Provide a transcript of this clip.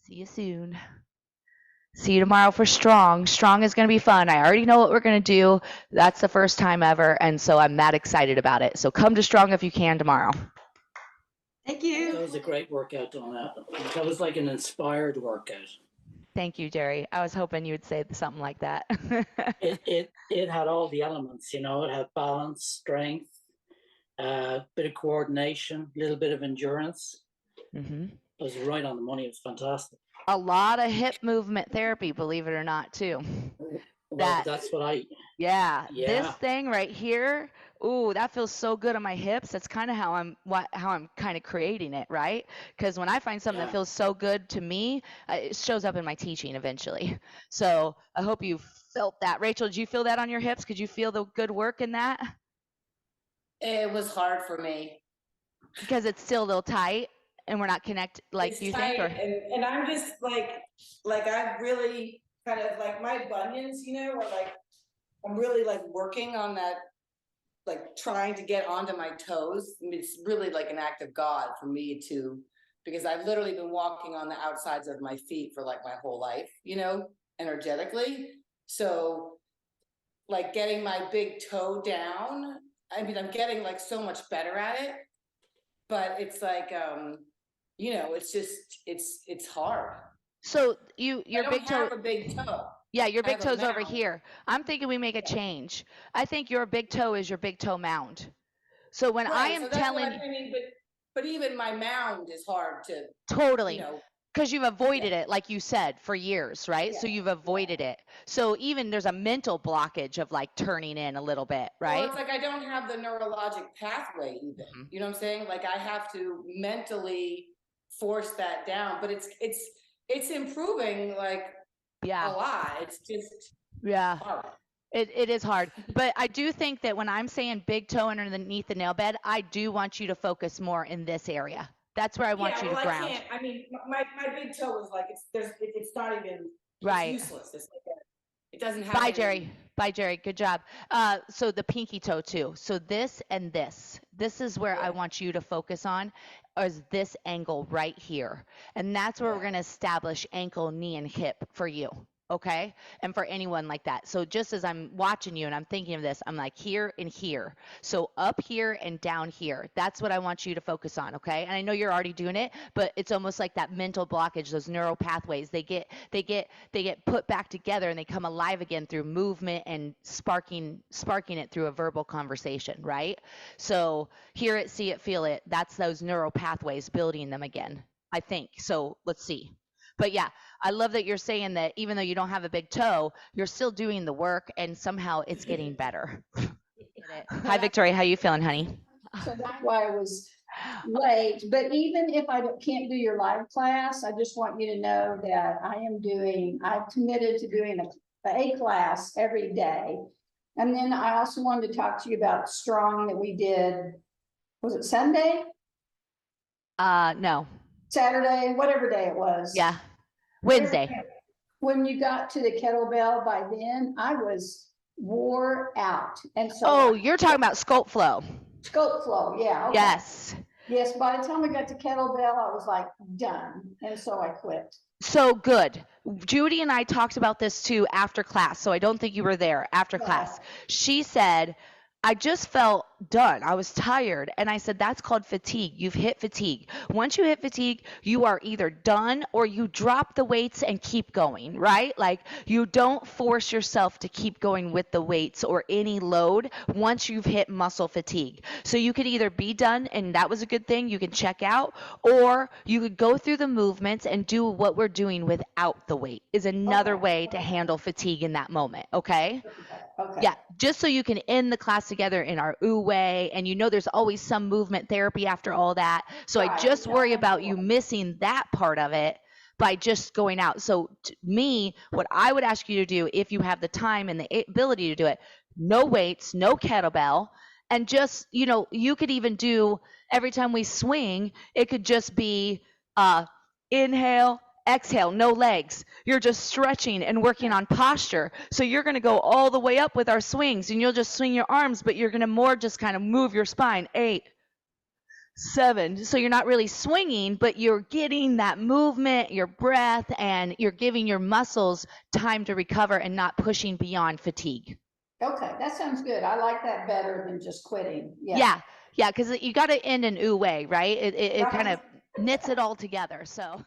See you soon. See you tomorrow for Strong. Strong is going to be fun. I already know what we're going to do. That's the first time ever, and so I'm that excited about it. So come to Strong if you can tomorrow. Thank you. That was a great workout, Dawnelle. That was like an inspired workout. Thank you, Gerry. I was hoping you would say something like that. It had all the elements, you know. It had balance, strength, bit of coordination, a little bit of endurance. Mm-hmm. It was right on the money. It was fantastic. A lot of hip movement therapy, believe it or not, too. Well, that's what I. Yeah, Yeah. this thing right here, ooh, that feels so good on my hips. That's kind of how I'm kind of creating it, right? Because when I find something that feels so good to me, it shows up in my teaching eventually. So I hope you felt that. Rachel, did you feel that on your hips? Could you feel the good work in that? It was hard for me. Because it's still a little tight and we're not connected, like It's you tight, think? Or and I'm just like I really kind of like my bunions, you know, are like, I'm really like working on that, like trying to get onto my toes. I mean, it's really like an act of God for me to, because I've literally been walking on the outsides of my feet for like my whole life, you know, energetically. So like getting my big toe down, I mean, I'm getting like so much better at it, but it's like, you know, it's just, it's hard. so your big toe. I don't have a big toe. Yeah, your big have a toe's over mound. here. I'm thinking we make a change. I think your big toe is your big toe mound. So when I am so that's telling what I mean, but even my mound is hard to, totally, you know. because you've avoided it, like you said, for years, right? So Yeah. you've avoided it. So even there's a mental blockage of like turning in a little bit, right? Well, it's like I don't have the neurologic pathway even. Mhm. You know what I'm saying? Like I have to mentally force that down, but it's improving like Yeah, a lot. It's just yeah. hard. It is hard, but I do think that when I'm saying big toe underneath the nail bed, I do want you to focus more in this area. That's where I want you to ground. I can't. I mean, my big toe is like it's not even Right. It's useless. It's like it doesn't have. Bye, any- Gerry. Bye, Gerry. Good job. So the pinky toe too. So this and this. This is where I want you to focus on, is this angle right here. And that's where we're going to establish ankle, knee, and hip for you. Okay? And for anyone like that. So just as I'm watching you and I'm thinking of this, I'm like here and here. So up here and down here. That's what I want you to focus on. Okay? And I know you're already doing it, but it's almost like that mental blockage, those neural pathways, they get put back together and they come alive again through movement and sparking it through a verbal conversation, right? So hear it, see it, feel it. That's those neural pathways, building them again, I think. So let's see. But yeah, I love that you're saying that even though you don't have a big toe, you're still doing the work and somehow it's getting better. Hi, Victoria. How you feeling, honey? So that's why I was late. But even if I can't do your live class, I just want you to know that I've committed to doing a class every day. And then I also wanted to talk to you about Strong that we did. Was it Sunday? No. Saturday, whatever day it was. Yeah. Wednesday. When you got to the kettlebell, by then I was wore out. And so oh, you're talking about QiFLOW. QiFLOW, yeah. Okay. Yes. Yes, by the time we got to kettlebell, I was like done. And so I quit. So good. Judy and I talked about this too after class. So I don't think you were there after class. She said, I just felt done. I was tired. And I said, that's called fatigue. You've hit fatigue. Once you hit fatigue, you are either done or you drop the weights and keep going, right? Like you don't force yourself to keep going with the weights or any load once you've hit muscle fatigue. So you could either be done and that was a good thing. You can check out, or you could go through the movements and do what we're doing without the weight is another way to handle fatigue in that moment. Okay. Okay. Yeah, just so you can end the class together in our ooh way, and you know there's always some movement therapy after all that. So I just worry about you missing that part of it by just going out. So to me, what I would ask you to do, if you have the time and the ability to do it, no weights, no kettlebell, and just, you know, you could even do every time we swing, it could just be inhale, exhale, no legs. You're just stretching and working on posture. So you're going to go all the way up with our swings and you'll just swing your arms, but you're going to more just kind of move your spine. 8, 7. So you're not really swinging, but you're getting that movement, your breath, and you're giving your muscles time to recover and not pushing beyond fatigue. Okay, that sounds good. I like that better than just quitting. Yeah, because you got to end in ooh way, right? It Right. kind of knits it all together. So